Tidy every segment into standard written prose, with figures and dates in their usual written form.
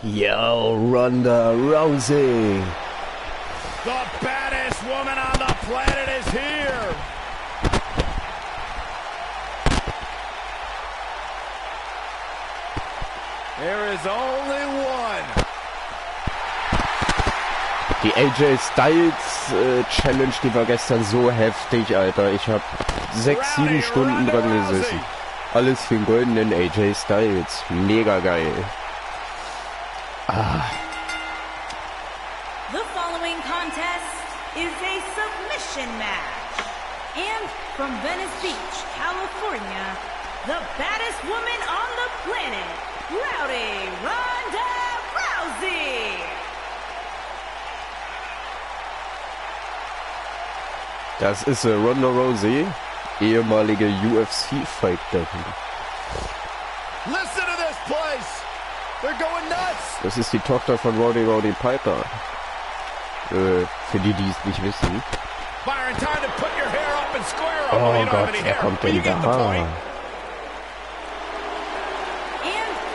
Yo, Ronda Rousey. The baddest woman on the planet is here. There is only one. Die AJ Styles Challenge, die war gestern so heftig, Alter. Ich habe 6-7 Stunden dran gesessen. Alles für den goldenen AJ Styles. Mega geil. Ah. The following contest is a submission match. And from Venice Beach, California, the baddest woman on the planet, Ronda Rousey. Das ist Ronda Rousey, ehemalige UFC-Fighterin. Listen to this place. They're going nuts. Das ist die Tochter von Roddy Piper. Für die, die es nicht wissen. Byron, time to put your hair up and square up. Oh Gott, wer kommt denn da? And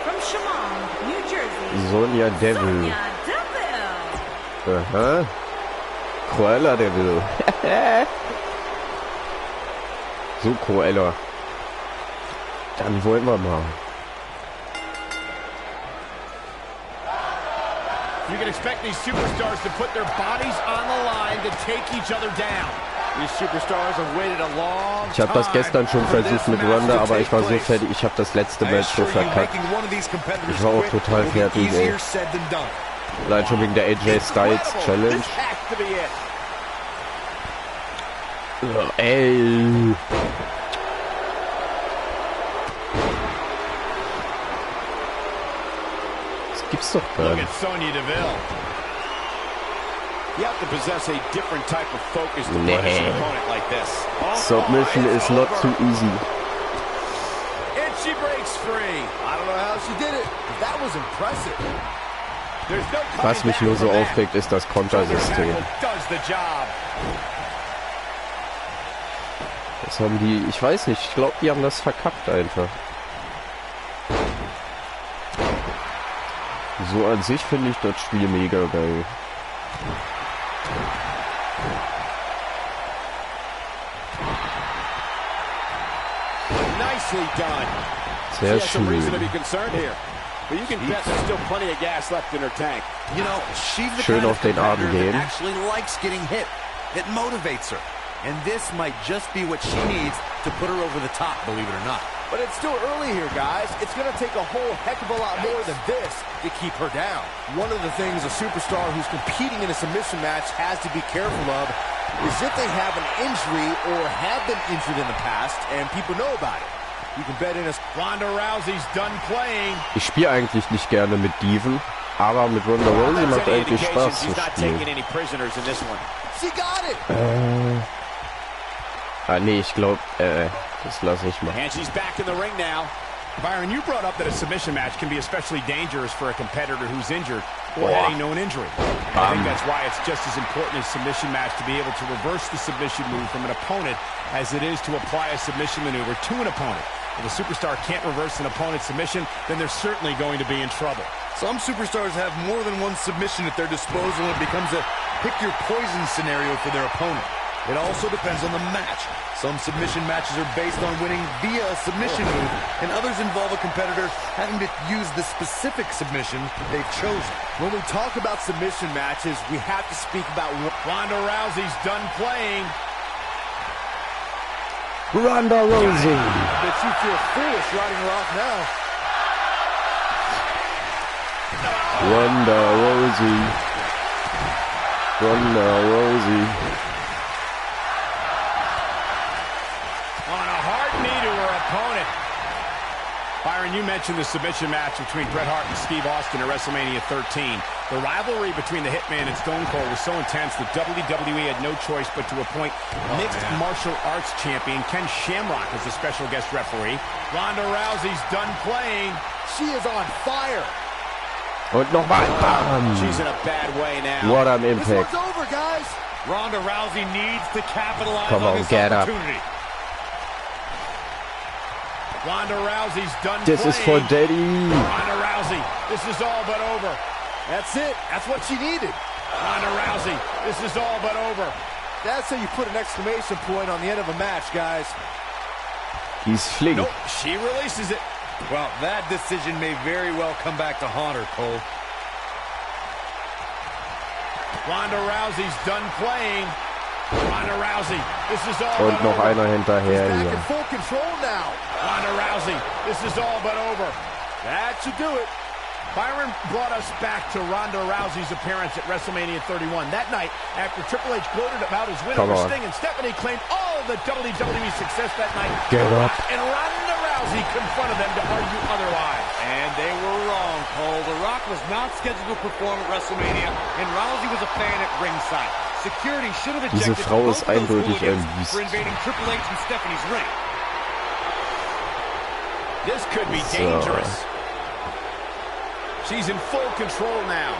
from Chemung, New Jersey, Sonja Deville. Aha. Cruella Deville. So, Cruella. Dann wollen wir mal. You can expect these superstars to put their bodies on the line to take each other down. These superstars have waited a long time. Ich habe das gestern schon versucht mit Ronda, aber ich war so fertig. Ich habe das letzte Match so verkackt. Ich war auch total fertig, ey. Allein schon wegen der AJ Styles Challenge. Ey. Das gibt's doch gar nicht. Nee. Submission is not too easy. Was mich nur so aufregt, ist das Kontersystem. Das haben die, ich weiß nicht, ich glaube, die haben das verkackt einfach. So an sich finde ich das Spiel mega geil. Sehr schön. Schön auf den Arm gehen. And this might just be what she needs to put her over the top, believe it or not. But it's still early here, guys. It's going to take a whole heck of a lot more than this to keep her down. One of the things a superstar who's competing in a submission match has to be careful of is if they have an injury or have been injured in the past and people know about it. You can bet in as Ronda Rousey's done playing. Ich spiele eigentlich nicht gerne mit Diven, aber mit Ronda Rousey macht eigentlich Spaß zu spielen. Nee, ich glaube, das lasse ich mal. And she's back in the ring now. Byron, you brought up that a submission match can be especially dangerous for a competitor who's injured or had a known injury. I think that's why it's just as important as submission match to be able to reverse the submission move from an opponent as it is to apply a submission maneuver to an opponent. If a superstar can't reverse an opponent's submission, then they're certainly going to be in trouble. Some superstars have more than one submission at their disposal, and it becomes a pick-your-poison scenario for their opponent. It also depends on the match. Some submission matches are based on winning via a submission move, and others involve a competitor having to use the specific submission they've chosen. When we talk about submission matches, we have to speak about Ronda Rousey's done playing. Ronda Rousey. But you feel foolish writing her off now. Ronda Rousey. Ronda Rousey. On a hard knee to her opponent. Byron, you mentioned the submission match between Bret Hart and Steve Austin at WrestleMania 13. The rivalry between the Hitman and Stone Cold was so intense that WWE had no choice but to appoint mixed martial arts champion Ken Shamrock as a special guest referee. Ronda Rousey's done playing. She is on fire. Und nochmal. She's in a bad way now. What an impact. This one's over, guys. Ronda Rousey needs to capitalize on this get opportunity. Up. Ronda Rousey's done This is for Daddy. Ronda Rousey, this is all but over. That's it. That's what she needed. Ronda Rousey, this is all but over. That's how you put an exclamation point on the end of a match, guys. He's flink. Nope, she releases it. Well, that decision may very well come back to haunt her, Cole. Ronda Rousey's done playing. Ronda Rousey, this is all Und but noch over. einer hinterher Back hier. in full control now. Ronda Rousey, this is all but over. That should do it. Byron brought us back to Ronda Rousey's appearance at WrestleMania 31. That night, after Triple H gloated about his win over Sting and Stephanie claimed all of the WWE success that night, Get The up. Rock and Ronda Rousey confronted them to argue otherwise. And they were wrong, Cole. The Rock was not scheduled to perform at WrestleMania, and Rousey was a fan at ringside. Security should have Diese ejected Frau both ist of those eindeutig ein hooligans Biest. for invading Triple H and Stephanie's ring. This could be So. dangerous. She's in full control now.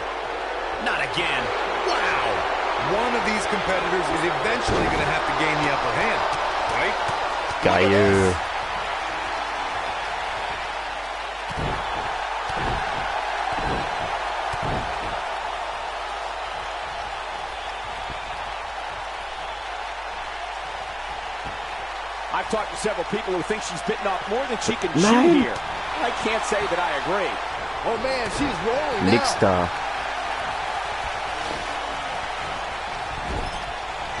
Not again. Wow. One of these competitors is eventually going to have to gain the upper hand, right? Geil. I've talked to several people who think she's bitten off more than she can chew Nein. here. I can't say that I agree. Oh, man, she's rolling Nix da.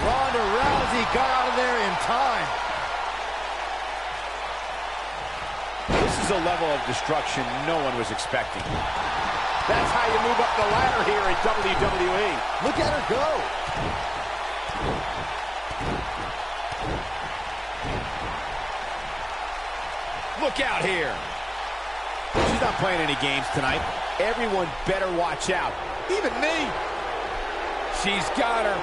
Ronda Rousey got out of there in time. This is a level of destruction no one was expecting. That's how you move up the ladder here in WWE. Look at her go. Look out here. She's not playing any games tonight. Everyone better watch out. Even me. She's got her.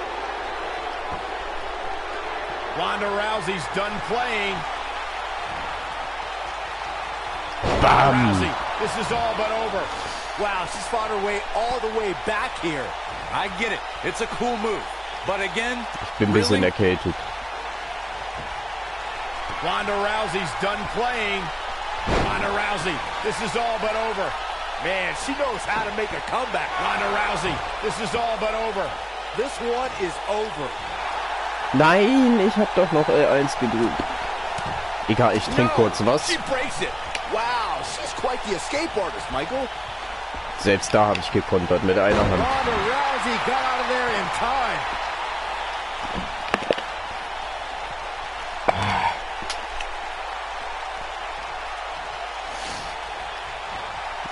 Ronda Rousey's done playing. Bam. Rousey, this is all but over. Wow, she's fought her way all the way back here. I get it. It's a cool move. But again, Bin ein bisschen erkältet. Ronda Rousey's done playing. Ronda Rousey, this is all but over. man, she knows how to make a comeback. Ronda Rousey, this is all but over. This one is over. Nein, ich hab doch noch L1 gedrückt. Egal, ich trink kurz was. She breaks it. Wow, she's quite the escape artist, Michael. Selbst da habe ich gekontert mit einer Hand. Ronda Rousey got out of there in time.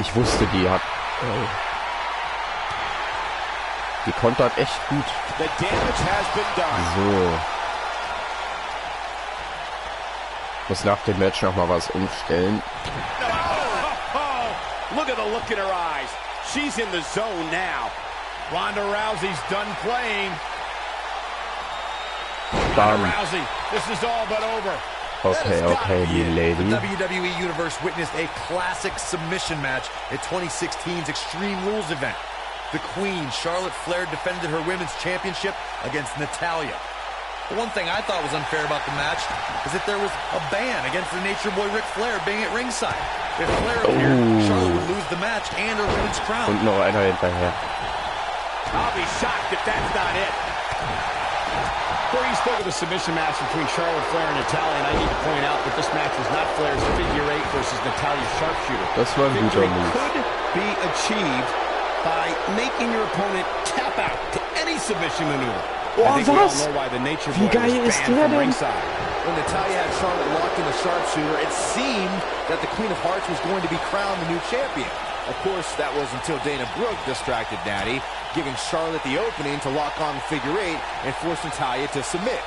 Ich wusste, die hat... Die kontert echt gut. The damage has been done. So. Muss nach dem Match noch mal was umstellen. Look at the look in her eyes. She's in the zone now. Ronda Rousey's done playing. Bam. Ronda Rousey, this is all but over. Okay, okay, die Lady. The WWE Universe witnessed a classic submission match at 2016's Extreme Rules event. The Queen, Charlotte Flair, defended her Women's Championship against Natalya. The one thing I thought was unfair about the match is that there was a ban against the Nature Boy Ric Flair being at ringside. If Flair appeared, Charlotte would lose the match and her women's crown. Und noch einer hinterher. I'll be shocked if that's not it. Corey, you spoke of the submission match between Charlotte Flair and Natalya, and I need to point out that this match was not Flair's figure 8 versus Natalya's sharpshooter. Das war ein guter Victory Move. could be achieved by making your opponent tap out to any submission maneuver. Oh, I think we all was? know why the Nature Wie Boy geil was ist banned der from denn? ringside. When Natalya had Charlotte locked in the sharpshooter, it seemed that the Queen of Hearts was going to be crowned the new champion. Of course, that was until Dana Brooke distracted Natty, giving Charlotte the opening to lock on the figure 8 and force Natalya to submit.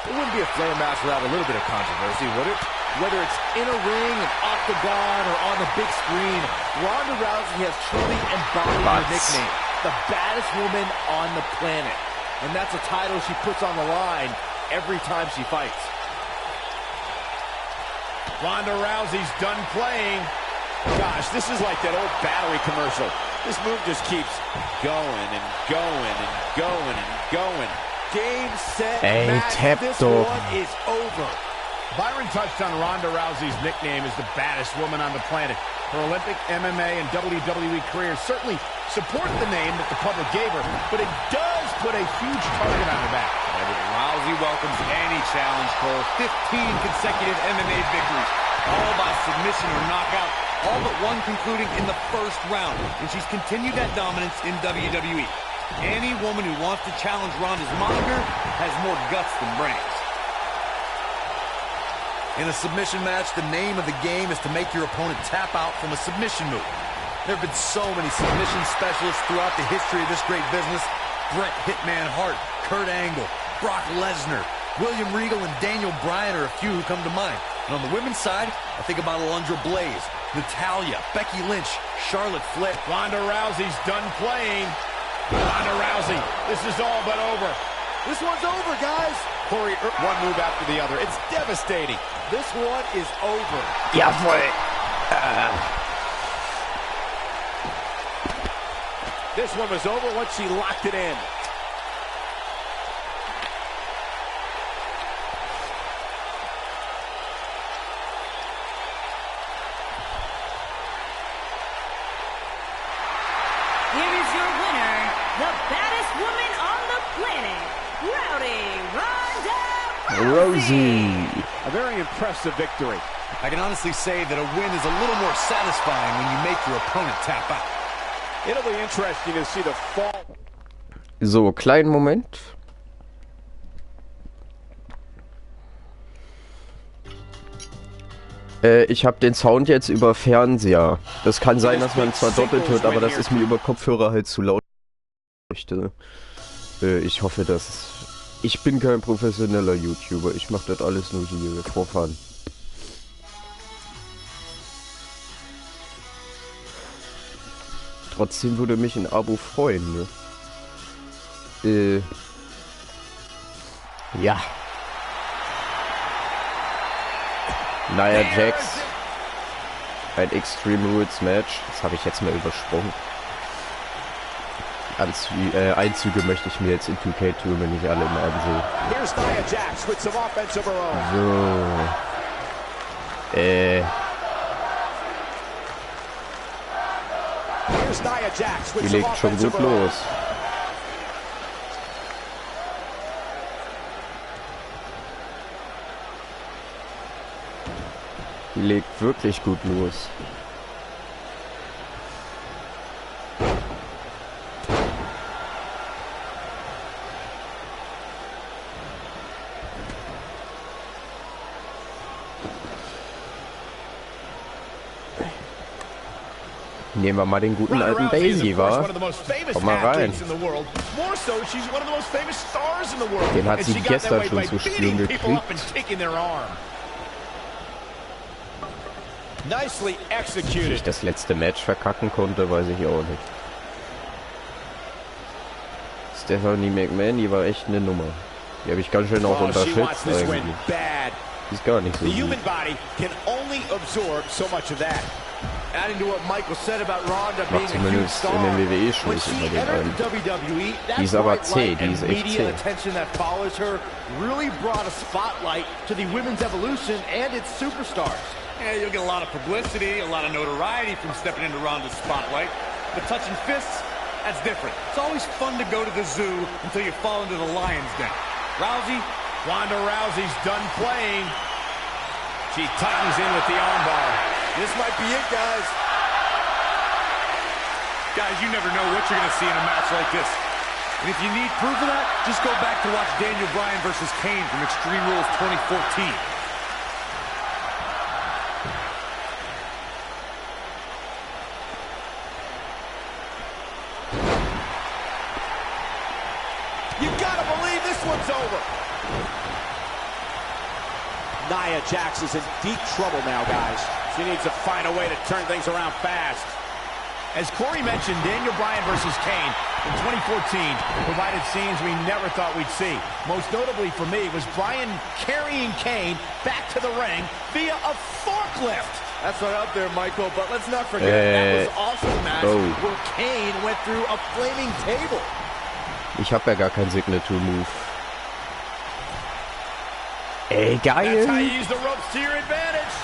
It wouldn't be a Flair match without a little bit of controversy, would it? Whether it's in a ring, an octagon, or on the big screen, Ronda Rousey has truly embodied her nickname, the baddest woman on the planet. And that's a title she puts on the line every time she fights. Ronda Rousey's done playing. Gosh, this is like that old battery commercial. This move just keeps going and going and going and going. Game, set, Ey, match. tap This doch. one is over. Byron touched on Ronda Rousey's nickname as the baddest woman on the planet. Her Olympic, MMA, and WWE career certainly support the name that the public gave her, but it does put a huge target on her back. Rousey welcomes any challenge, Cole. 15 consecutive MMA victories, all by submission or knockout, all but one concluding in the first round, and she's continued that dominance in WWE. Any woman who wants to challenge Ronda's moniker has more guts than brains. In a submission match, the name of the game is to make your opponent tap out from a submission move. There have been so many submission specialists throughout the history of this great business. Bret Hitman Hart, Kurt Angle, Brock Lesnar, William Regal, and Daniel Bryan are a few who come to mind. And on the women's side, I think about Alundra Blaze, Natalya, Becky Lynch, Charlotte Flair. Ronda Rousey's done playing. Ronda Rousey, this is all but over. This one's over, guys. Corey, one move after the other. It's devastating. This one is over. Jawohl. This one was over once she locked it in. Here is your winner, the baddest woman on the planet, Rousey. A very impressive victory. I can honestly say that a win is a little more satisfying when you make your opponent tap out. It'll be interesting to see the fall. So, kleinen Moment. Ich habe den Sound jetzt über Fernseher. Das kann sein, dass man zwar doppelt hört, aber das ist mir über Kopfhörer halt zu laut. Ich hoffe, dass... Ich bin kein professioneller YouTuber. Ich mache das alles nur hier for fun. Trotzdem würde mich ein Abo freuen, ne? Ja. Nia Jax. Ein Extreme Rules Match. Das habe ich jetzt mal übersprungen. Einzüge möchte ich mir jetzt in 2K Turm nicht alle mal ansehen. So. Die legt schon gut los. Die legt wirklich gut los. Nehmen wir mal den guten alten Daisy, wa? Komm mal rein. Den hat sie gestern schon zu spüren gekriegt. Wie ich das letzte Match verkacken konnte, weiß ich auch nicht. Stephanie McMahon, die war echt eine Nummer. Die habe ich ganz schön auch unterschätzt eigentlich. Die ist gar nicht so gut. Macht zumindest in den WWE-Shows immer den einen. Die ist aber zäh, die ist echt zäh. Yeah, you'll get a lot of publicity, a lot of notoriety from stepping into Ronda's spotlight. But touching fists, that's different. It's always fun to go to the zoo until you fall into the lion's den. Ronda Rousey's done playing. She tightens in with the armbar. This might be it, guys. Guys, you never know what you're going to see in a match like this. And if you need proof of that, just go back to watch Daniel Bryan versus Kane from Extreme Rules 2014. Nia Jax is in deep trouble now, guys. She needs to find a way to turn things around fast. As Corey mentioned, Daniel Bryan versus Kane in 2014 provided scenes we never thought we'd see. Most notably for me was Bryan carrying Kane back to the ring via a forklift. That's right up there, Michael, but let's not forget that was also the match where Kane went through a flaming table. Ich habe ja gar keinen Signature Move. Ey, geil. That's how you use the ropes to your advantage.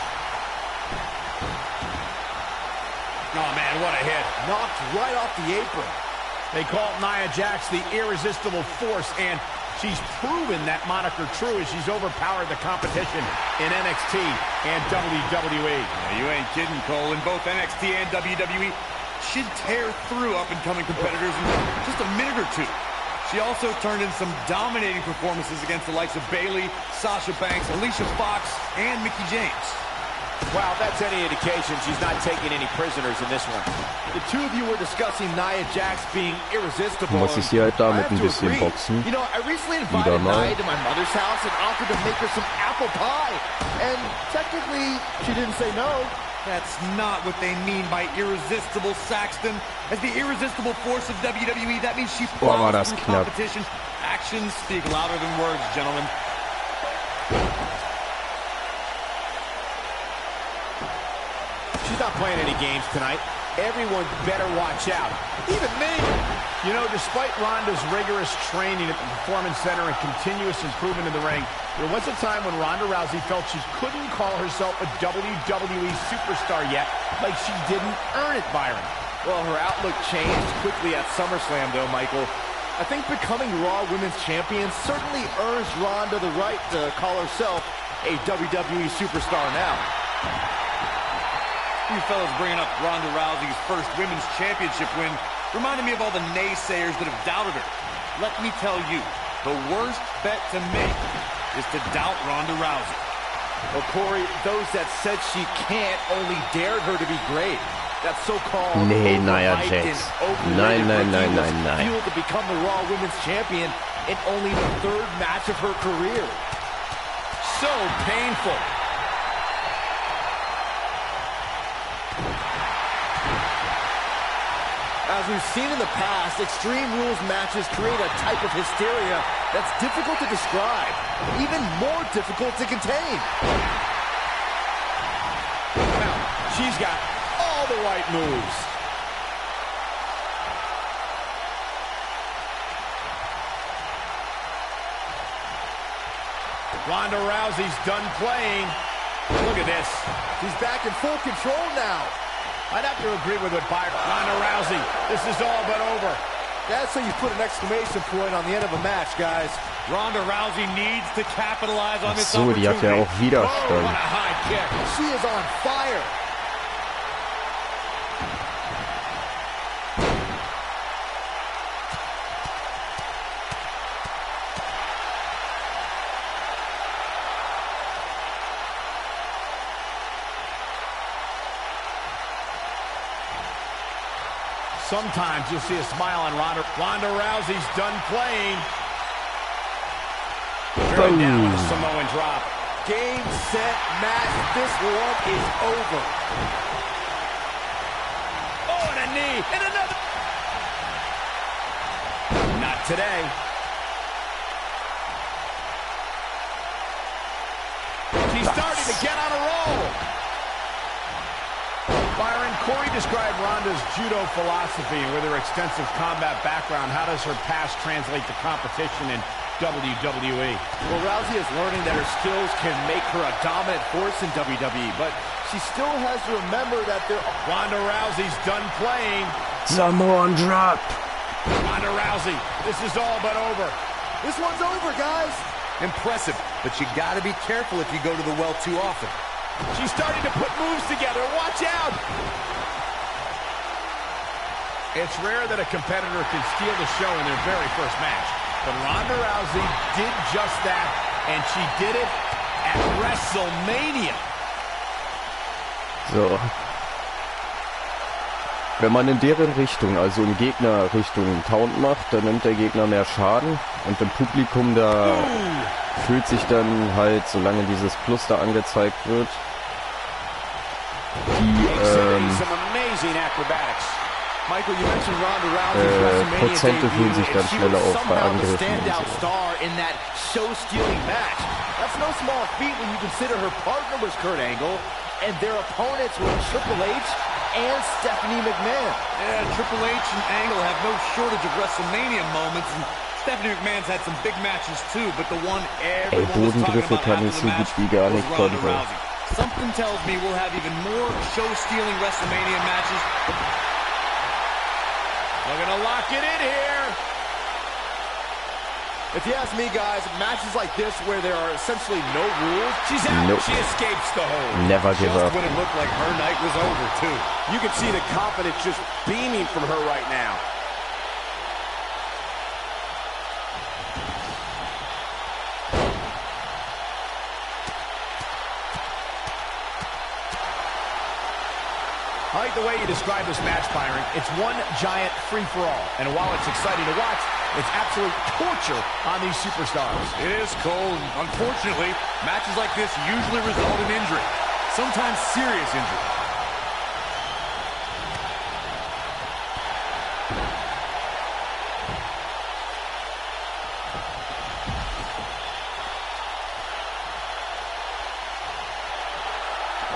Oh, man, what a hit. Knocked right off the apron. They call Nia Jax the irresistible force, and she's proven that moniker true as she's overpowered the competition in NXT and WWE. Yeah, you ain't kidding, Cole. In both NXT and WWE, she'd tear through up-and-coming competitors in just a minute or two. She also turned in some dominating performances against the likes of Bayley, Sasha Banks, Alicia Fox, and Mickie James. Wow, if that's any indication, she's not taking any prisoners in this one. The two of you were discussing Nia Jax being irresistible. Muss ich sie halt damit ein bisschen boxen. You know, I recently invited mal. Nia to my mother's house and offered to make her some apple pie. And technically, she didn't say no. That's not what they mean by irresistible, Saxton. As the irresistible force of WWE, that means she war plows das through knapp. competition. Actions speak louder than words, gentlemen. She's not playing any games tonight. Everyone better watch out. Even me. You know, despite Ronda's rigorous training at the Performance Center and continuous improvement in the ring, there was a time when Ronda Rousey felt she couldn't call herself a WWE superstar yet, like she didn't earn it, Byron. Well, her outlook changed quickly at SummerSlam, though, Michael. I think becoming Raw Women's Champion certainly earns Ronda the right to call herself a WWE superstar now. You fellas bringing up Ronda Rousey's first women's championship win reminded me of all the naysayers that have doubted her. Let me tell you, the worst bet to make is to doubt Ronda Rousey. Well, Corey, those that said she can't only dared her to be great. That so-called Nee, Nia overhyped Jax. and overrated Nein, nein, rookie was nein, nein. fueled to become the Raw Women's Champion in only the third match of her career. So painful. As we've seen in the past, Extreme Rules matches create a type of hysteria that's difficult to describe, even more difficult to contain. Now, she's got all the right moves. Ronda Rousey's done playing. Look at this. She's back in full control now. I'd have to agree with what Byron. Ronda Rousey, this is all but over. That's how you put an exclamation point on the end of a match, guys. Ronda Rousey needs to capitalize on this So, die hat ja opportunity. auch Oh, Widerstand. what a high kick. She is on fire. Sometimes you'll see a smile on Ronda. Ronda Rousey's done playing. Driven down with a Samoan drop. Game, set, match. This one is over. Oh, and a knee, and another. Not today. She's starting to get on a roll. Byron, Corey described Ronda's judo philosophy, and with her extensive combat background, how does her past translate to competition in WWE? Well, Rousey is learning that her skills can make her a dominant force in WWE, but she still has to remember that there are... Ronda Rousey's done playing. Samoan drop. Ronda Rousey, this is all but over. This one's over, guys. Impressive, but you gotta be careful if you go to the well too often. She's starting to put moves together. Watch out! It's rare that a competitor can steal the show in their very first match. But Ronda Rousey did just that, and she did it at WrestleMania. So. Wenn man in deren Richtung, also in Gegnerrichtung, einen Count macht, dann nimmt der Gegner mehr Schaden. Und im Publikum, da fühlt sich dann halt, solange dieses Plus da angezeigt wird, Michael, you mentioned Ronda Rousey's WrestleMania Prozente fühlen sich dann debut. schneller She was auf bei somehow the Angriffen und standout so. star in that show-stealing match. That's no small feat when you consider her partner was Kurt Angle, and their opponents were Triple H and Stephanie McMahon. Yeah, Triple H and Angle have no shortage of WrestleMania moments, and Stephanie McMahon's had some big matches too, but the one Ey, everyone was talking Bodengriffe about kann after ich the so gut match wie gar was nicht Ronda kontern. Rousey. Something tells me we'll have even more show-stealing WrestleMania matches. Looking to lock it in here. If you ask me, guys, matches like this where there are essentially no rules, She's out. Nope. She escapes the hold. Never give Just up. when it looked like her night was over, too. You can see the confidence just beaming from her right now. I like the way you describe this match, Byron. It's one giant free-for-all. And while it's exciting to watch, it's absolute torture on these superstars. It is cold. Unfortunately, matches like this usually result in injury, sometimes serious injury.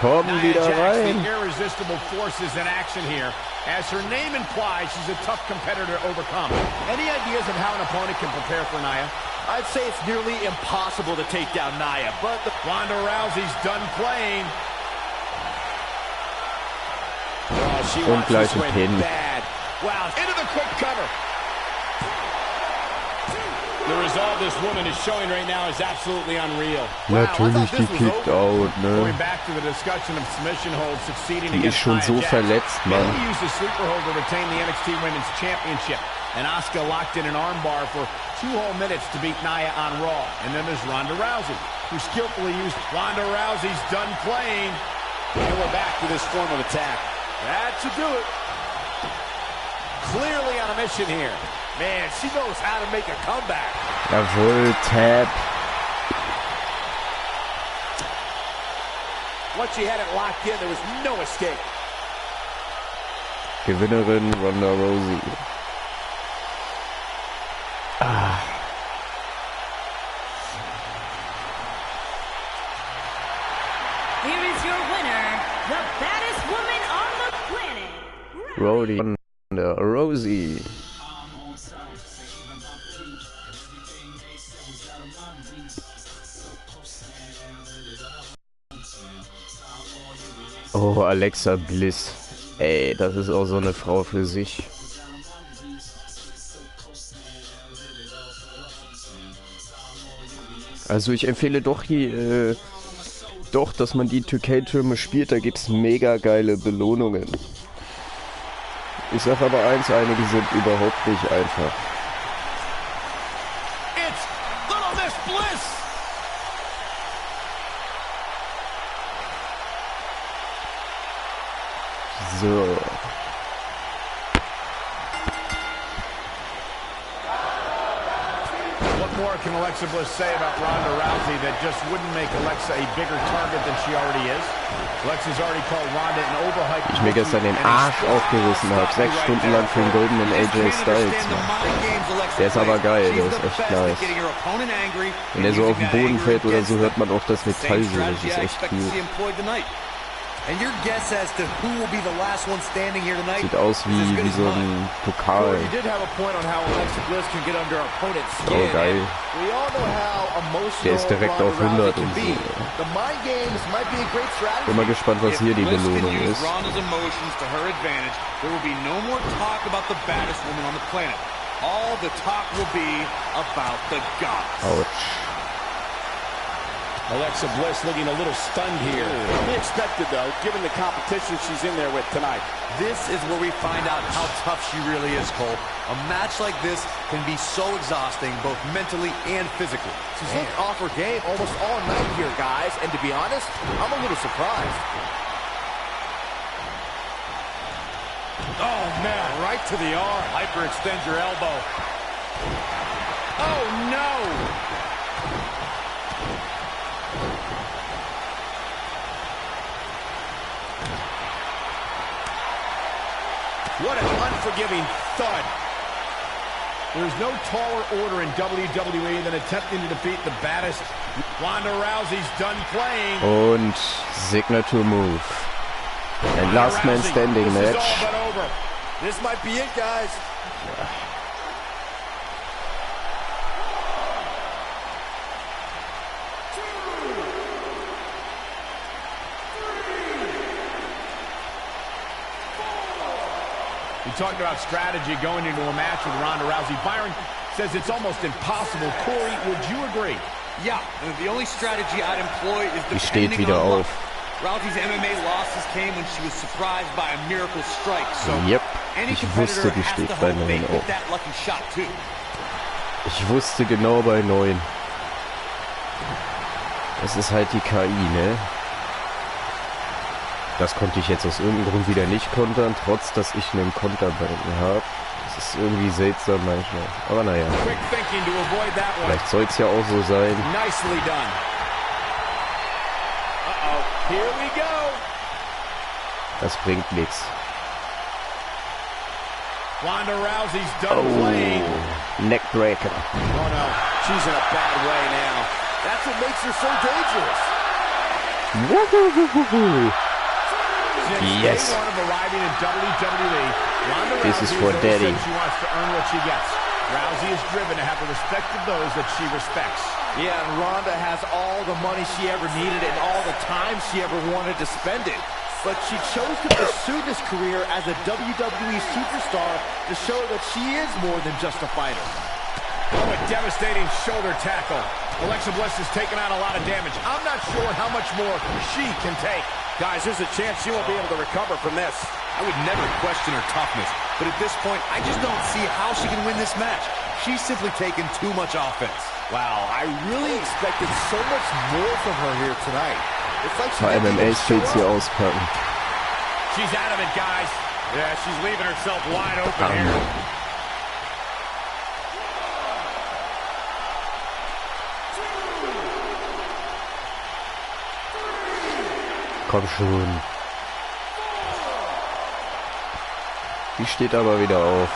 Komm Nia wieder Jax, rein. the irresistible forces in action here. As her name implies, she's a tough competitor to overcome. Any ideas of how an opponent can prepare for Nia? I'd say it's nearly impossible to take down Nia, but Ronda Rousey's done playing. Oh, she Und wants gleich this ein win Pin. bad. Wow, into the quick cover. The resolve this woman is showing right now is absolutely unreal. Natürlich die Kicked Out, ne? Going back to the discussion of submission holds succeeding Die ist against schon Nia so Jax. verletzt, Mann. Bayley used a sleeper hold to retain the NXT Women's Championship. And Asuka locked in an armbar for 2 whole minutes to beat Nia on Raw. And then there's Ronda Rousey, who skillfully used Ronda Rousey's done playing. Going back to this form of attack. That should do it. Clearly on a mission here. man, she knows how to make a comeback. Jawohl, Tap. Once she had it locked in, there was no escape. Gewinnerin Ronda Rousey. Here is your winner, the baddest woman on the planet. Ronda Rousey. Oh, Alexa Bliss. Ey, das ist auch so eine Frau für sich. Also ich empfehle doch hier, dass man die 2K-Türme spielt, da gibt's mega geile Belohnungen. Ich sag aber eins, einige sind überhaupt nicht einfach. It's Little Miss Bliss. So. What more can Alexa Bliss say about Ronda Rousey that just wouldn't make Alexa a bigger target than she already is? Alexa's already called Ronda an overhyped. Ich mir gestern den Arsch aufgerissen habe, 6 Stunden lang für den goldenen AJ Styles. Der ist aber geil, der ist echt nice. Wenn er so auf den Boden fällt oder so, hört man auch das Metall so, das ist echt cool. Sieht aus wie so ein Pokal. Oh geil. Der ist direkt auf 100 und so. Bin mal gespannt, was hier die Belohnung ist. Autsch. Alexa Bliss looking a little stunned here. To be expected, though, given the competition she's in there with tonight. This is where we find out how tough she really is, Cole. A match like this can be so exhausting, both mentally and physically. She's looked off her game almost all night here, guys. And to be honest, I'm a little surprised. Oh, man, right to the arm. Hyperextend your elbow. Oh, no. What an unforgiving thud. There's no taller order in WWE than attempting to defeat the baddest. Ronda Rousey's done playing. Und Signature Move. Ein Last Man Standing This is Match. all but over. This might be it, guys. talking about strategy going into a match with Ronda Rousey. Byron says it's almost impossible. Corey, would you agree? Yeah, the only strategy I'd employ is Die steht depending wieder on auf. luck. Rousey's MMA losses came when she was surprised by a miracle strike. So Yep, any ich wusste, competitor die has steht to bei hope 9 they hit auf. that lucky shot too. Ich wusste genau bei 9. Das ist halt die KI, ne? Das konnte ich jetzt aus irgendeinem Grund wieder nicht kontern, trotz dass ich einen Konterbalken habe. Das ist irgendwie seltsam manchmal. Aber naja. Quick thinking to avoid that one. Vielleicht soll es ja auch so sein. Nicely done. Uh-oh, here we go. Das bringt nichts. Ronda Rousey's done playing. Neckbreaker. Oh no, she's in a bad way now. That's what makes her so dangerous. Since Yes. day one of arriving in WWE, Ronda This Rousey is for has always daddy. said she wants to earn what she gets. Rousey is driven to have the respect of those that she respects. Yeah, and Ronda has all the money she ever needed and all the time she ever wanted to spend it. But she chose to pursue this career as a WWE superstar to show that she is more than just a fighter. Oh, a devastating shoulder tackle. Alexa Bliss has taken on a lot of damage. I'm not sure how much more she can take. Guys, there's a chance she won't be able to recover from this. I would never question her toughness, but at this point, I just don't see how she can win this match. She's simply taken too much offense. Wow, I really expected so much more from her here tonight. It's like she Paar didn't even MMA-Skills show hier up. auspacken. She's out of it, guys. Yeah, she's leaving herself wide open here. Komm schon. Die steht aber wieder auf.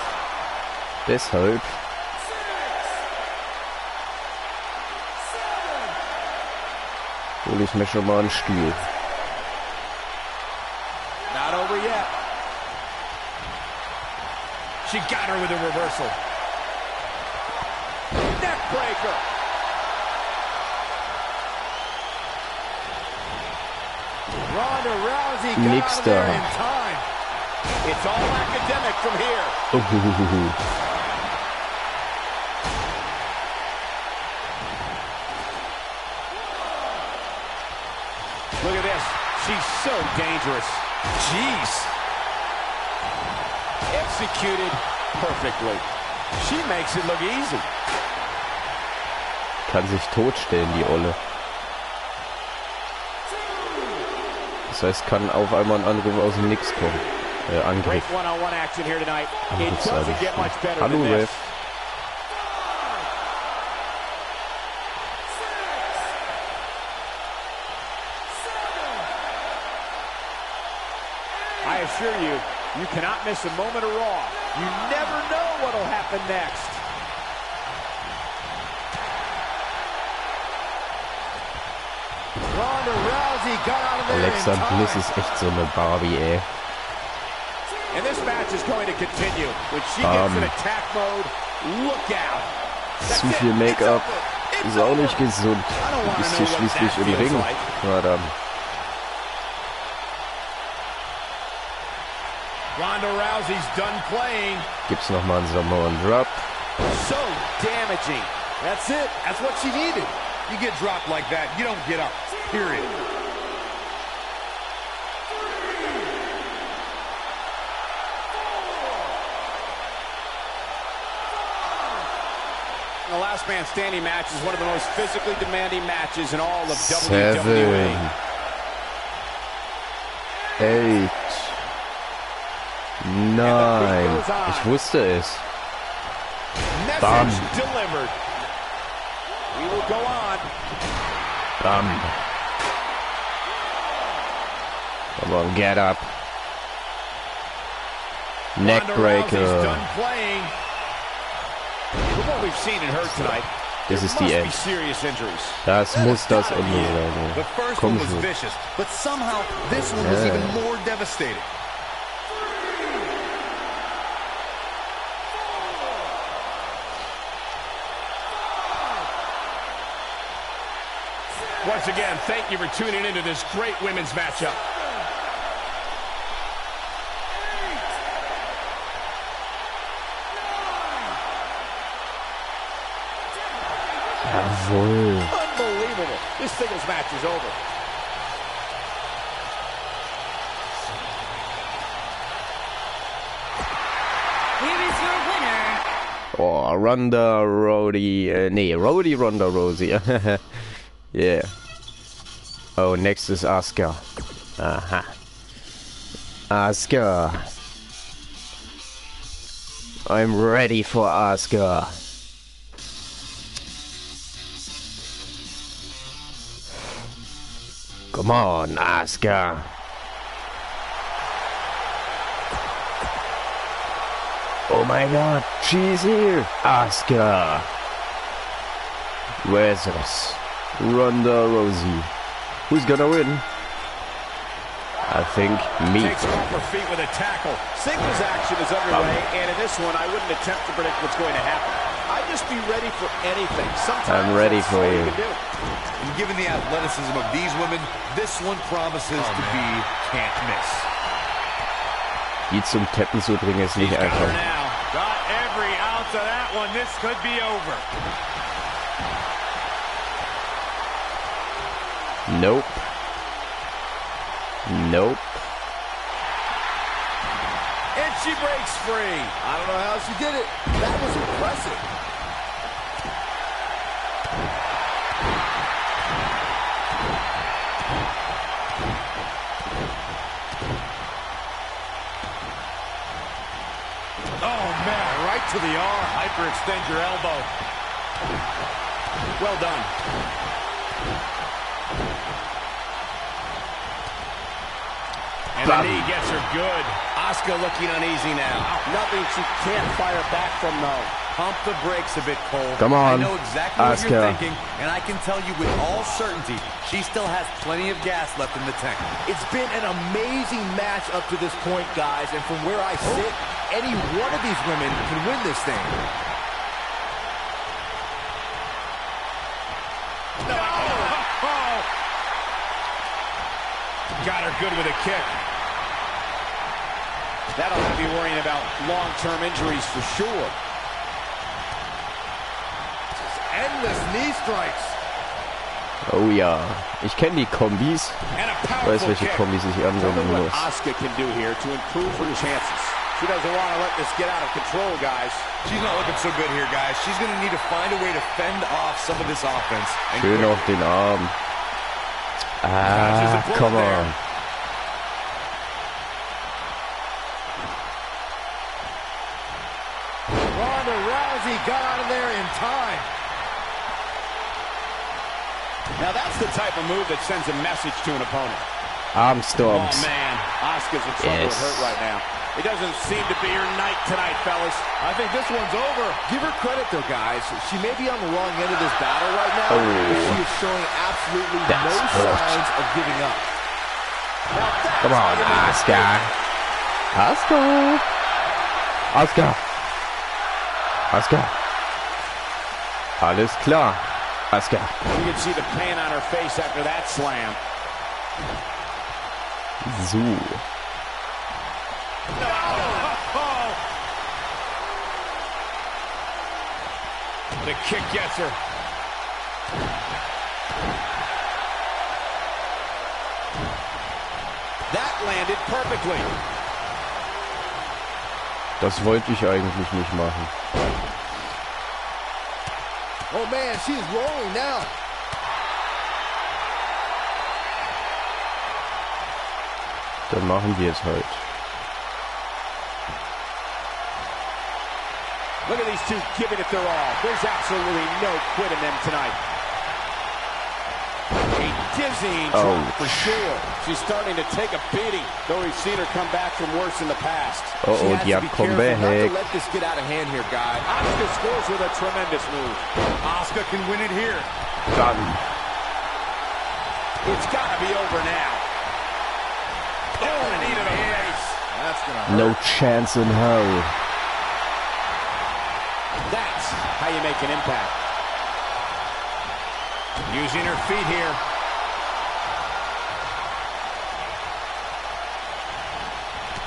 Deshalb hole ich mir schon mal einen Stuhl. Not over yet. She got her with a reversal. Neckbreaker. Ronda Rousey got Nix out of there da. in time. It's all academic from here. Look at this. She's so dangerous. Jeez. Executed perfectly. She makes it look easy. Kann sich totstellen, die Olle. Das heißt, kann auf einmal ein Angriff aus dem Nix kommen. Angriff. Great one-on-one action here tonight. It Angriff sage doesn't ich get schon. much better Hallo, than this. Ref. I assure you, you cannot miss a moment of Raw. You never know what'll happen next. Ronda Rousey got out of there Alexa in time. Bliss ist echt so eine Barbie, ey. And this match is going to continue. When she gets in attack mode, look out. That's Zu it. viel It's Make-up over. It's ist auch nicht over. gesund. I don't Du wanna bist know hier what schließlich that im feels Ring. like. Na dann. Ronda Rousey's done playing. Gibt's nochmal einen Samoan Drop. So damaging. That's it. That's what she needed. You get dropped like that, you don't get up, period. The last man standing match is one of the most physically demanding matches in all of 7, WWE. 8, 9. Ich wusste es. Message Bam. delivered. We will go on. Bam. Come on, get up. Ronda Rousey's Neckbreaker. done playing. From what we've seen and heard tonight, Das there ist die must be End. serious injuries. Das muss das Ende The sein. first Komm one was schon. vicious, but somehow this one was Yeah. even more devastating. Once again, thank you for tuning into this great women's matchup. Jawohl. Unbelievable. This singles match is over. Here is your winner. Oh, Ronda, Rowdy, nee, Rowdy, Ronda, Rousey. Yeah. Oh, next is Asuka. Aha. Asuka. I'm ready for Asuka. Come on, Asuka. Oh my god, she's here! Asuka! Where's this? Ronda Rousey. Who's gonna win? I think me. Takes off her feet with a tackle. Singles action is underway, and in this one, I wouldn't attempt to predict what's going to happen. I'd just be ready for anything. Sometimes I'm ready that's for all you. can do. And given the athleticism of these women, this one promises to be can't miss. Die zum Tappen zu bringen ist nicht Got her einfach. now. Got every ounce of that one. This could be over. Nope. Nope. And she breaks free. I don't know how she did it. That was impressive. Oh, man. Right to the arm. Hyperextend your elbow. Well done. And the knee gets her good. Asuka looking uneasy now. Nothing she can't fire back from, though. Pump the brakes a bit, Cole. Come on, I know exactly what you're Asuka. thinking, and I can tell you with all certainty, she still has plenty of gas left in the tank. It's been an amazing match up to this point, guys, and from where I sit, any one of these women can win this thing. No! Oh! Got her good with a kick. That'll have you worrying about long-term injuries for sure. Endless knee strikes. Oh ja. Ich kenne die Kombis. And a Ich weiß, powerful welche kick. Kombis ich Tell me anwenden what muss. Asuka can do here to improve her chances. She doesn't want to let this get out of control, guys. She's not looking so good here, guys. She's going to need to find a way to fend off some of this offense. And Schön auf den Arm. Ah, come on. Ronda Rousey got out of there in time. Now that's the type of move that sends a message to an opponent. Arm Oh, Storms. Man, Asuka's in trouble Yes. with hurt right now. It doesn't seem to be her night tonight, fellas. I think this one's over. Give her credit, though, guys. She may be on the wrong end of this battle right now, but she is showing absolutely no That's hurt. signs of giving up. Now that's Come on, how you make a Asuka. Asuka. Asuka. Asuka. Alles klar. Asuka. You can see the pain on her face after that slam. So. The kick gets her. That landed perfectly. Das wollte ich eigentlich nicht machen. Oh, man, she's rolling now. Dann machen wir es halt. Look at these two giving it their all. There's absolutely no quit in them tonight. A dizzying drop for sure. She's starting to take a beating, though we've seen her come back from worse in the past. Oh, She has die to be hat careful not to comeback. let this get out of hand here, guys. Asuka scores with a tremendous move. Asuka can win it here. Dann. It's got to be over now. Oh, the knee to the face. That's going to hurt. No chance in hell. That's how you make an impact. Using her feet here.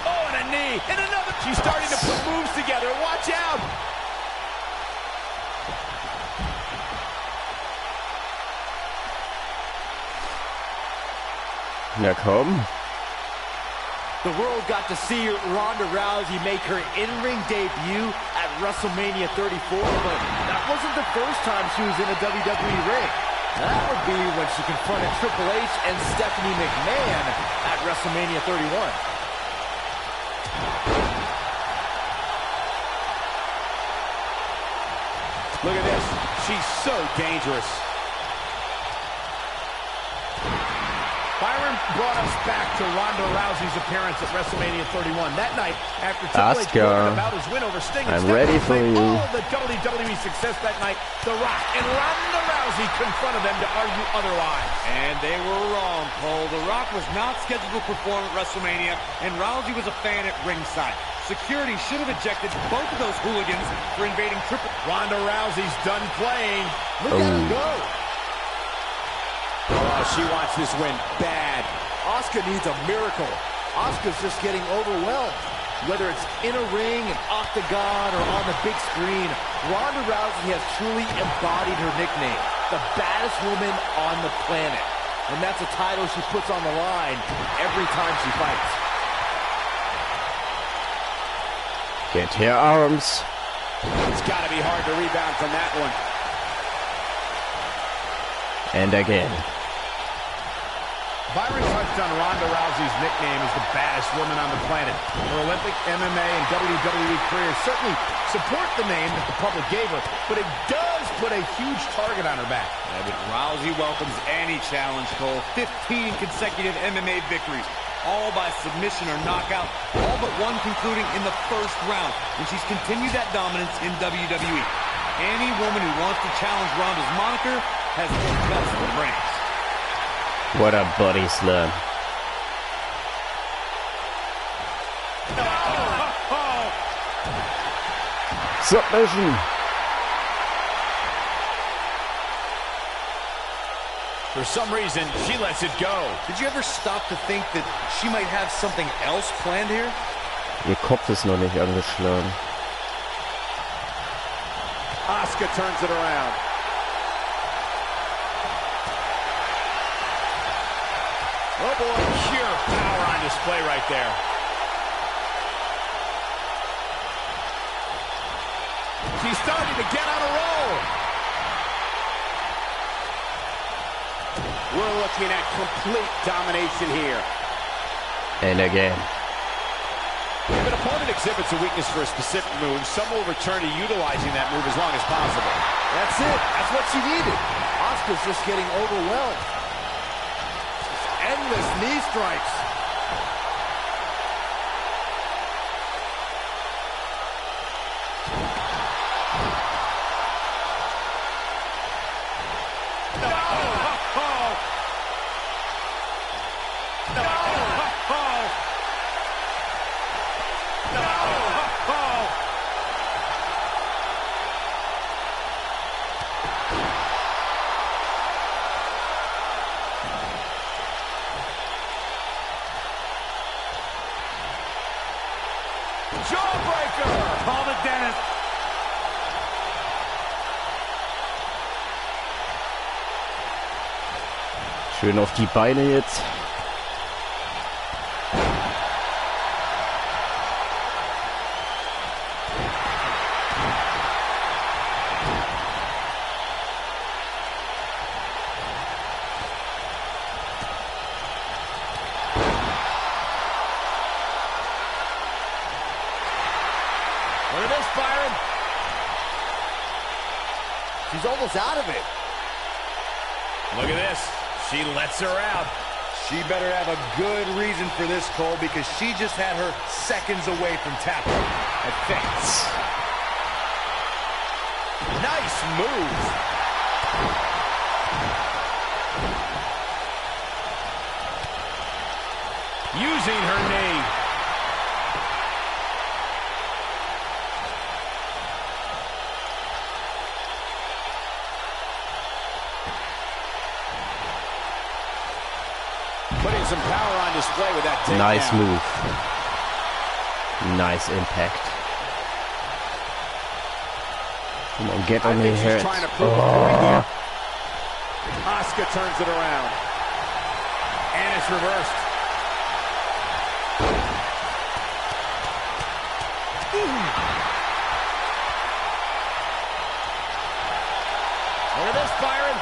Oh, and a knee, and another. She's starting to put moves together. Watch out. Na komm. The world got to see Ronda Rousey make her in-ring debut at WrestleMania 34, but that wasn't the first time she was in a WWE ring. That would be when she confronted Triple H and Stephanie McMahon at WrestleMania 31. Look at this. She's so dangerous. Byron brought us back to Ronda Rousey's appearance at WrestleMania 31. That night, after Triple H learned about his win over Sting, I'm ready for you. All the WWE success that night, The Rock and Ronda Rousey confronted them to argue otherwise. And they were wrong, Cole. The Rock was not scheduled to perform at WrestleMania, and Rousey was a fan at ringside. Security should have ejected both of those hooligans for invading Triple. Ronda Rousey's done playing. Look at her go. Oh, she wants this win bad. Asuka needs a miracle. Asuka's just getting overwhelmed. Whether it's in a ring, an octagon, or on the big screen, Ronda Rousey has truly embodied her nickname, the baddest woman on the planet. And that's a title she puts on the line every time she fights. Get your arms. It's got to be hard to rebound from that one. And again. Byron touched on Ronda Rousey's nickname as the baddest woman on the planet. Her Olympic, MMA, and WWE career certainly support the name that the public gave her, but it does put a huge target on her back. Yeah, but Rousey welcomes any challenge, Cole. 15 consecutive MMA victories, all by submission or knockout, all but one concluding in the first round, and she's continued that dominance in WWE. Any woman who wants to challenge Ronda's moniker has the best of brains. What a body slam. Submission. For some reason, she lets it go. Did you ever stop to think that she might have something else planned here? Ihr Kopf ist noch nicht angeschlagen. Asuka turns it around. Oh boy, pure power on display right there. She's starting to get on a roll. We're looking at complete domination here. And again. If an opponent exhibits a weakness for a specific move, some will return to utilizing that move as long as possible. That's it. That's what she needed. Asuka's just getting overwhelmed. Endless knee strikes. Jawbreaker! Call it, Dennis. Schön auf die Beine jetzt. Look at this, Byron. She's almost out of it. Look at this. She lets her out. She better have a good reason for this, Cole, because she just had her seconds away from tapping. I think. Nice move. Using her knee. Putting some power on display with that takedown. Nice move. Nice impact. Come on, get on the head. Trying to prove a point here. Asuka turns it around. And it's reversed. Look at this, Byron.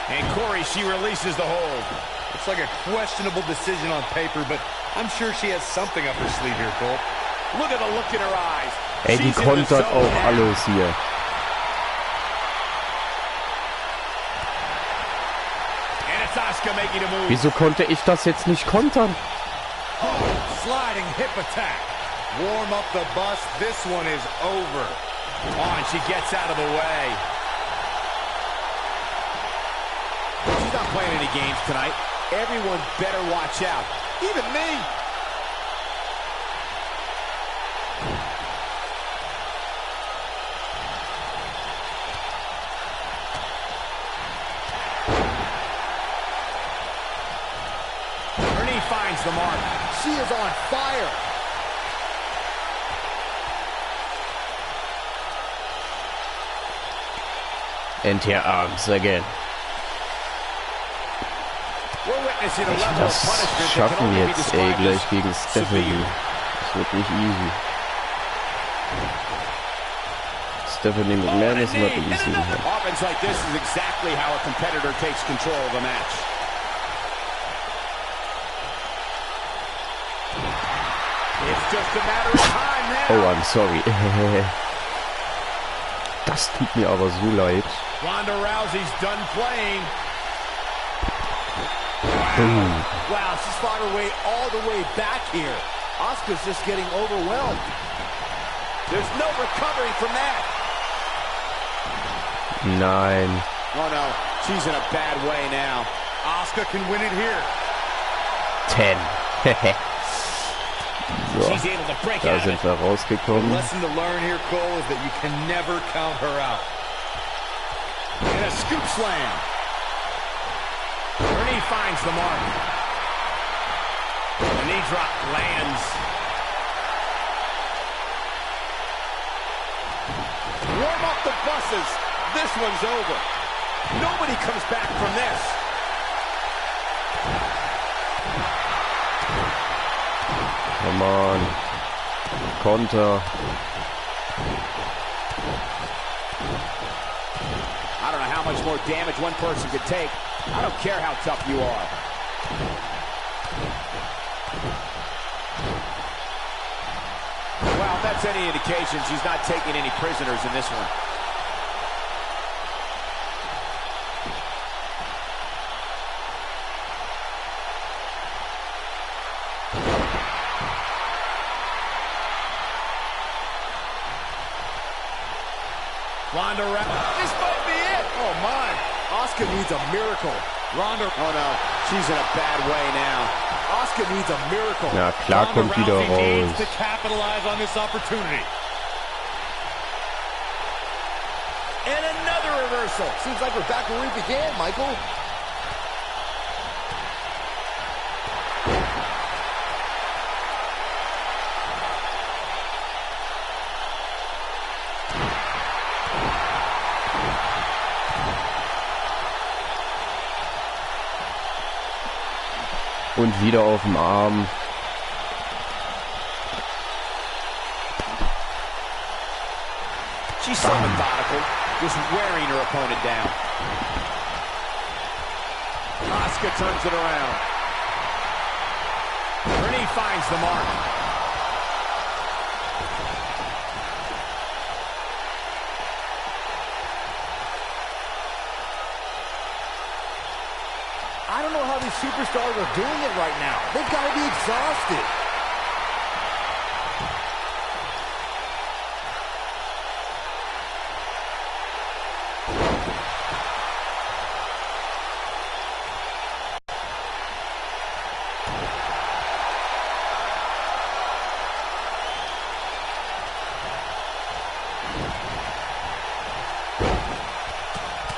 And Corey, she releases the hold. It's like a questionable decision on paper, but I'm sure she has something up her sleeve here, Cole. Look at the look in her eyes. Ey, die kontert auch alles hier. And it's Asuka making a move. Wieso konnte ich das jetzt nicht kontern? Sliding hip attack. Warm up the bus. This one is over. Oh, and she gets out of the way. She's not playing any games tonight. Everyone better watch out. Even me. Her knee finds the mark. She is on fire. And here arms again. Das schaffen wir jetzt, ey, gleich gegen Stephanie. Das wird nicht easy. Stephanie McMahon is not easy. Offense like this is exactly how a competitor takes control of the match. It's just a matter of time now. Oh, I'm sorry. Das tut mir aber so leid. Ronda Rousey's done playing. Wow, she's fought her way all the way back here. Asuka's just getting overwhelmed. There's no recovering from that. Nein. Oh no, she's in a bad way now. Asuka can win it here. 10. So, she's able to break da out sind wir rausgekommen. The lesson to learn here, Cole, is that you can never count her out. And a scoop slam. Her knee finds the mark. The knee drop lands. Warm up the buses. This one's over. Nobody comes back from this. Come on. Konter. I don't know how much more damage one person could take. I don't care how tough you are. Well, if that's any indication, she's not taking any prisoners in this one. Ronda Rousey. This might be it. Oh, my. Asuka needs a miracle. Ronda. Oh, no. She's in a bad way now. Asuka needs a miracle. Ja, klar kommt wieder raus. To capitalize on this opportunity. And another reversal. Seems like we're back where we began, Michael. Und wieder auf dem Arm. She's so methodical, just wearing her opponent down. Asuka turns it around. Her knee finds the mark. I don't know how these superstars are doing it right now. They've got to be exhausted.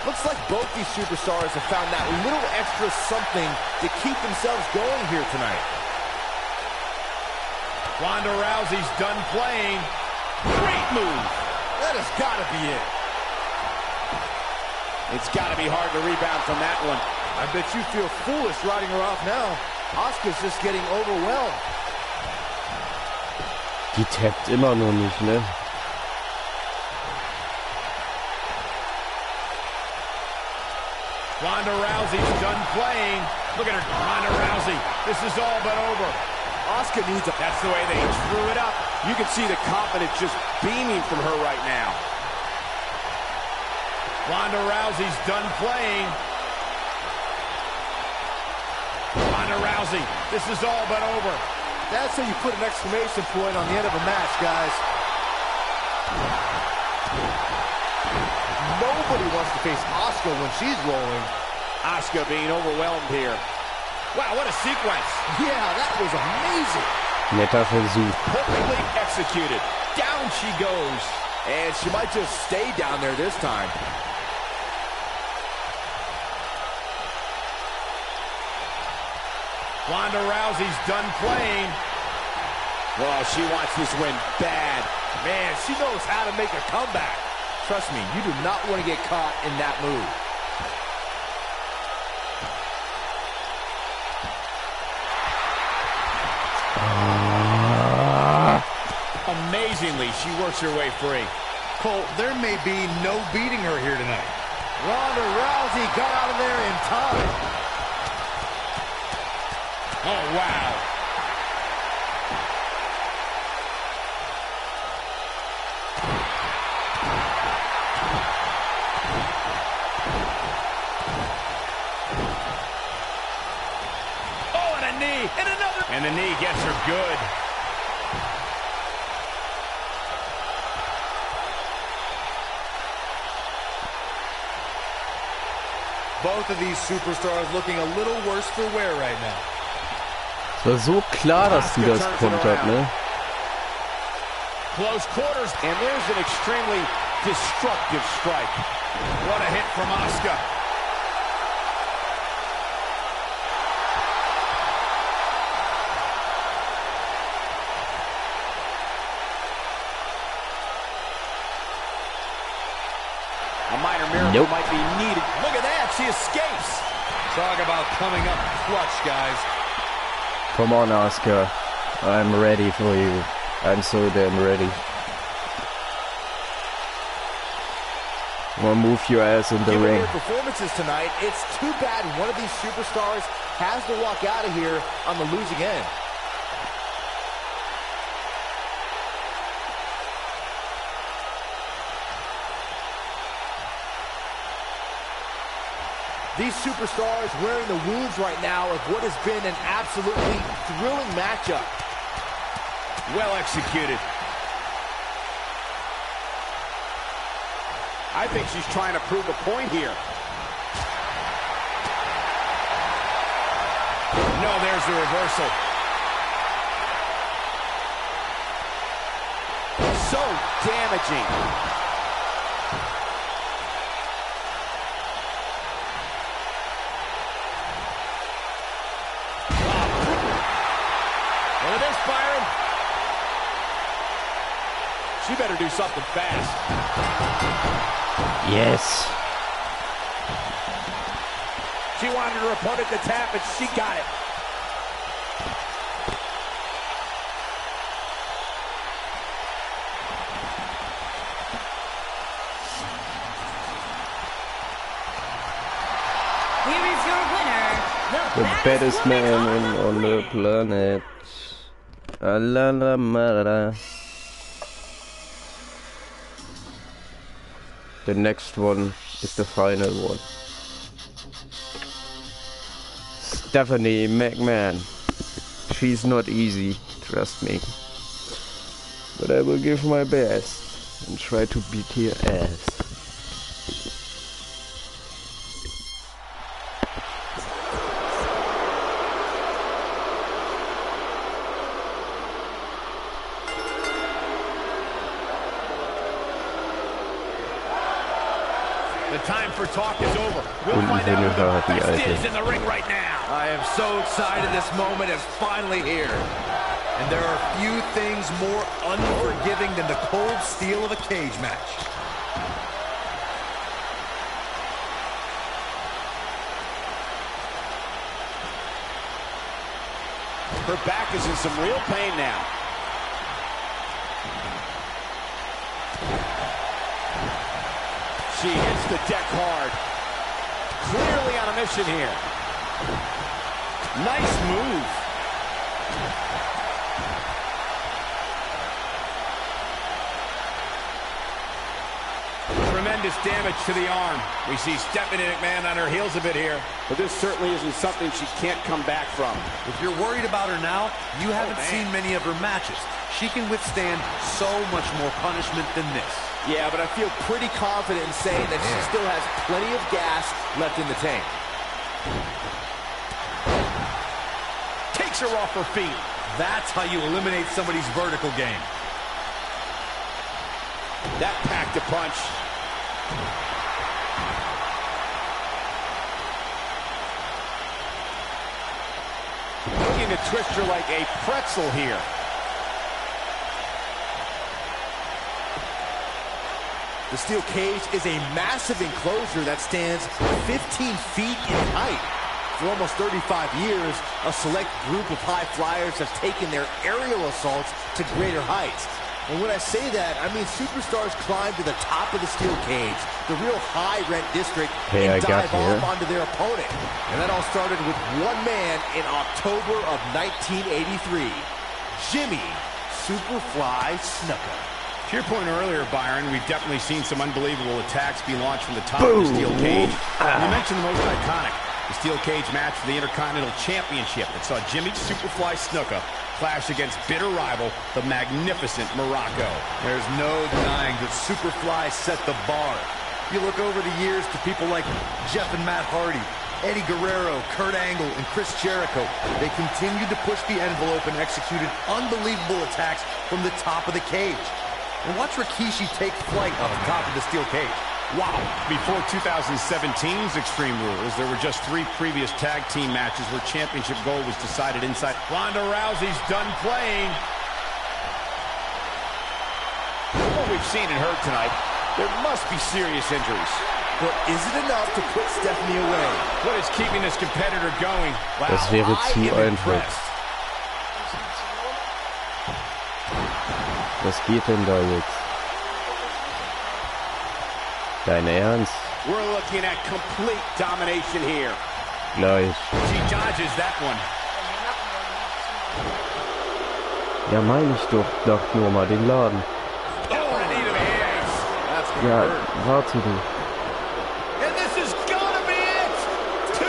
Looks like both these superstars have found that little extra something to keep themselves going here tonight. Ronda Rousey's done playing. Great move. That has got to be it. It's got to be hard to rebound from that one. I bet you feel foolish riding her off now. Asuka's just getting overwhelmed. Die tappt immer noch nicht, ne? Ronda Rousey's done playing. Look at her, Ronda Rousey. This is all but over. Asuka needs a... That's the way they drew it up. You can see the confidence just beaming from her right now. Ronda Rousey's done playing. Ronda Rousey, this is all but over. That's how you put an exclamation point on the end of a match, guys. Nobody wants to face Asuka when she's rolling. Asuka being overwhelmed here. Wow, what a sequence. Yeah, that was amazing. Netter Versuch. Perfectly executed. Down she goes. And she might just stay down there this time. Ronda Rousey's done playing. Well, she wants this win bad. Man, she knows how to make a comeback. Trust me, you do not want to get caught in that move. Amazingly, she works her way free. Cole, there may be no beating her here tonight. Ronda Rousey got out of there in time. Oh, wow. Oh, and a knee, and another. And the knee gets her good. Both of these superstars looking a little worse for wear right now. Es war so klar, dass die das kontert, ne? Close quarters, and there's an extremely destructive strike. What a hit from Asuka. A minor miracle might be needed. Look at that, she escapes. Talk about coming up clutch, guys. Come on, Asuka. I'm ready for you. I'm so damn ready. Wanna move your ass in the Given ring. their performances tonight, it's too bad one of these superstars has to walk out of here on the losing end. These superstars wearing the wounds right now of what has been an absolutely thrilling matchup. Well executed. I think she's trying to prove a point here. No, there's the reversal. So damaging. Look at this, Byron. She better do something fast. Yes. She wanted her opponent to tap, and she got it. Here is your winner, The baddest man on the planet. Alalamara. The next one is the final one. Stephanie McMahon. She's not easy, trust me. But I will give my best and try to beat her ass. The time for talk is over. We'll find out who the best is in the ring right now. I am so excited this moment is finally here. And there are few things more unforgiving than the cold steel of a cage match. Her back is in some real pain now. She hits the deck hard. Clearly on a mission here. Nice move. Tremendous damage to the arm. We see Stephanie McMahon on her heels a bit here. But this certainly isn't something she can't come back from. If you're worried about her now, you haven't seen many of her matches. She can withstand so much more punishment than this. Yeah, but I feel pretty confident in saying that she still has plenty of gas left in the tank. Takes her off her feet. That's how you eliminate somebody's vertical game. That packed a punch. Looking to twist her like a pretzel here. The steel cage is a massive enclosure that stands 15 feet in height. For almost 35 years, a select group of high flyers have taken their aerial assaults to greater heights. And when I say that, I mean superstars climb to the top of the steel cage, the real high-rent district, and dive off onto their opponent. And that all started with one man in October of 1983, Jimmy Superfly Snuka. To your point earlier, Byron, we've definitely seen some unbelievable attacks be launched from the top of the steel cage. You mentioned the most iconic, the steel cage match for the Intercontinental Championship that saw Jimmy Superfly Snuka clash against bitter rival, the magnificent Morocco. There's no denying that Superfly set the bar. You look over the years to people like Jeff and Matt Hardy, Eddie Guerrero, Kurt Angle, and Chris Jericho. They continued to push the envelope and executed unbelievable attacks from the top of the cage. And watch Rikishi take flight off the top of the steel cage. Wow. Before 2017's Extreme Rules, there were just 3 previous tag team matches where championship gold was decided inside. Ronda Rousey's done playing. From what we've seen and heard tonight, there must be serious injuries. But is it enough to put Stephanie away? What is keeping this competitor going? Wow, das wäre zu einfach. Was geht denn da jetzt? Dein Ernst? We're looking at complete domination here. Gleich. She dodges that one. Ja, meine ich doch nur mal den Laden. Ja, warte du. And this is gonna be it. 2.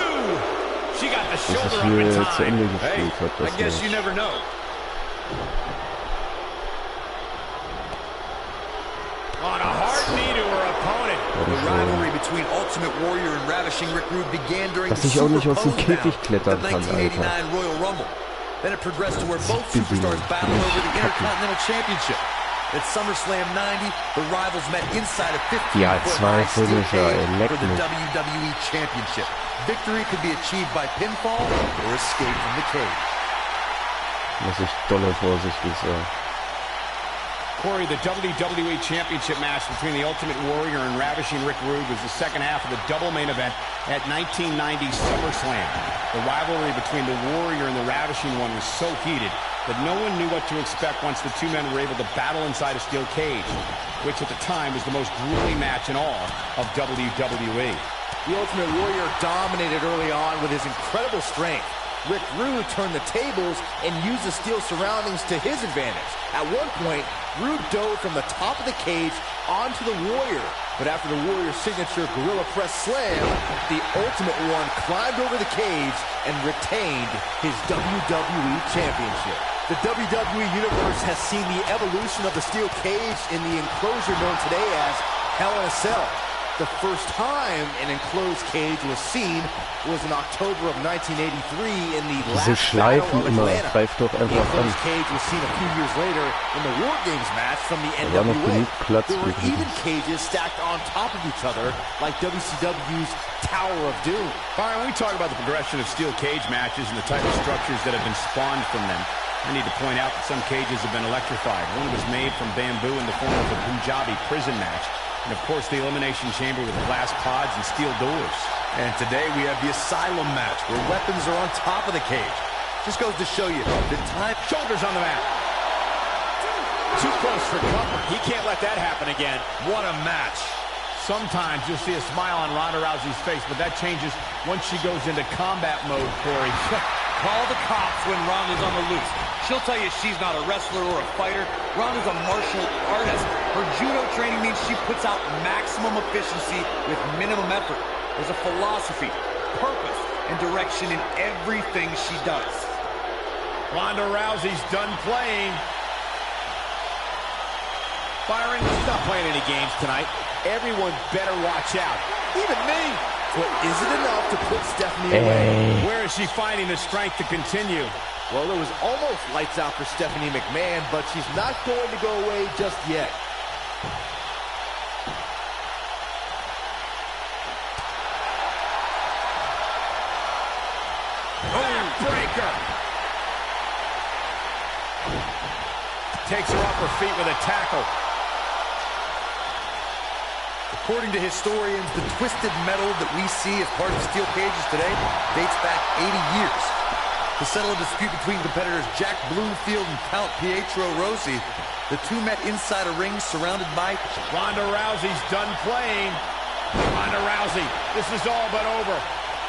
She got the shoulder up in Dass es hier zu Ende time. gespielt hat, I das guess you never know. On a hard knee to her opponent. The rivalry between Ultimate Warrior and Ravishing Rick Rude began during Dass the ich auch nicht aus dem Super Käfig Closeout, klettern the kann, 1989 Alter. Royal Rumble. Then it progressed to where both superstars battled over the Intercontinental Championship. At SummerSlam 90, the rivals met inside a 15-foot high steel cage for the WWE Championship. Victory could be achieved by pinfall or escape from the cage. Muss ich dolle vorsichtig sein. Corey, the WWE Championship match between the Ultimate Warrior and Ravishing Rick Rude was the second half of the double main event at 1990 SummerSlam. The rivalry between the Warrior and the Ravishing one was so heated that no one knew what to expect once the two men were able to battle inside a steel cage, which at the time was the most grueling match in all of WWE. The Ultimate Warrior dominated early on with his incredible strength. Rick Rude turned the tables and used the steel surroundings to his advantage. At one point, Rude dove from the top of the cage onto the Warrior. But after the Warrior's signature Gorilla Press Slam, the Ultimate One climbed over the cage and retained his WWE Championship. The WWE Universe has seen the evolution of the steel cage in the enclosure known today as Hell in a Cell. The first time an enclosed cage was seen was in October of 1983 in the last battle of Atlanta. The enclosed cage was seen a few years later in the War Games match from the NWA. There were even cages stacked on top of each other like WCW's Tower of Doom. Byron, when we talk about the progression of steel cage matches and the type of structures that have been spawned from them, I need to point out that some cages have been electrified. One was made from bamboo in the form of a Punjabi prison match. And, of course, the Elimination Chamber with glass pods and steel doors. And today we have the Asylum match, where weapons are on top of the cage. Just goes to show you, the time... Shoulders on the mat. Too close for comfort. He can't let that happen again. What a match. Sometimes you'll see a smile on Ronda Rousey's face, but that changes once she goes into combat mode, Corey. Call the cops when Ronda's on the loose. She'll tell you she's not a wrestler or a fighter. Ronda's a martial artist. Her judo training means she puts out maximum efficiency with minimum effort. There's a philosophy, purpose, and direction in everything she does. Ronda Rousey's done playing. Byron, she's not playing any games tonight. Everyone better watch out. Even me. But is it enough to put Stephanie away? Where is she finding the strength to continue? Well, it was almost lights out for Stephanie McMahon, but she's not going to go away just yet. Breaker. Takes her off her feet with a tackle. According to historians, the twisted metal that we see as part of steel cages today dates back 80 years. To settle a dispute between competitors Jack Bloomfield and Count Pietro Rousey, the two met inside a ring surrounded by... Ronda Rousey's done playing. Ronda Rousey, this is all but over.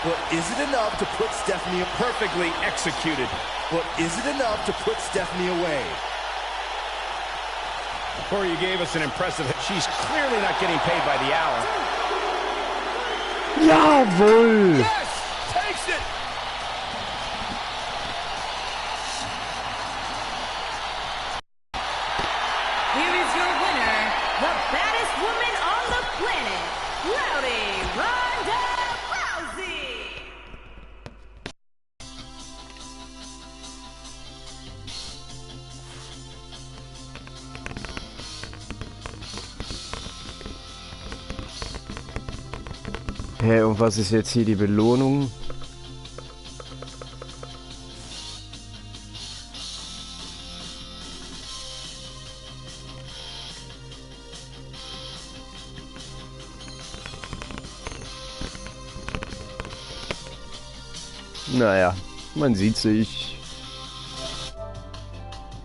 But is it enough to put Stephanie... Perfectly executed. But is it enough to put Stephanie away? Corey, you gave us an impressive... She's clearly not getting paid by the hour. Jawohl! Yes! Takes it! Here is your winner, the baddest woman on the planet, Ronda Rousey. Hä, und was ist jetzt hier die Belohnung? Naja, man sieht sich.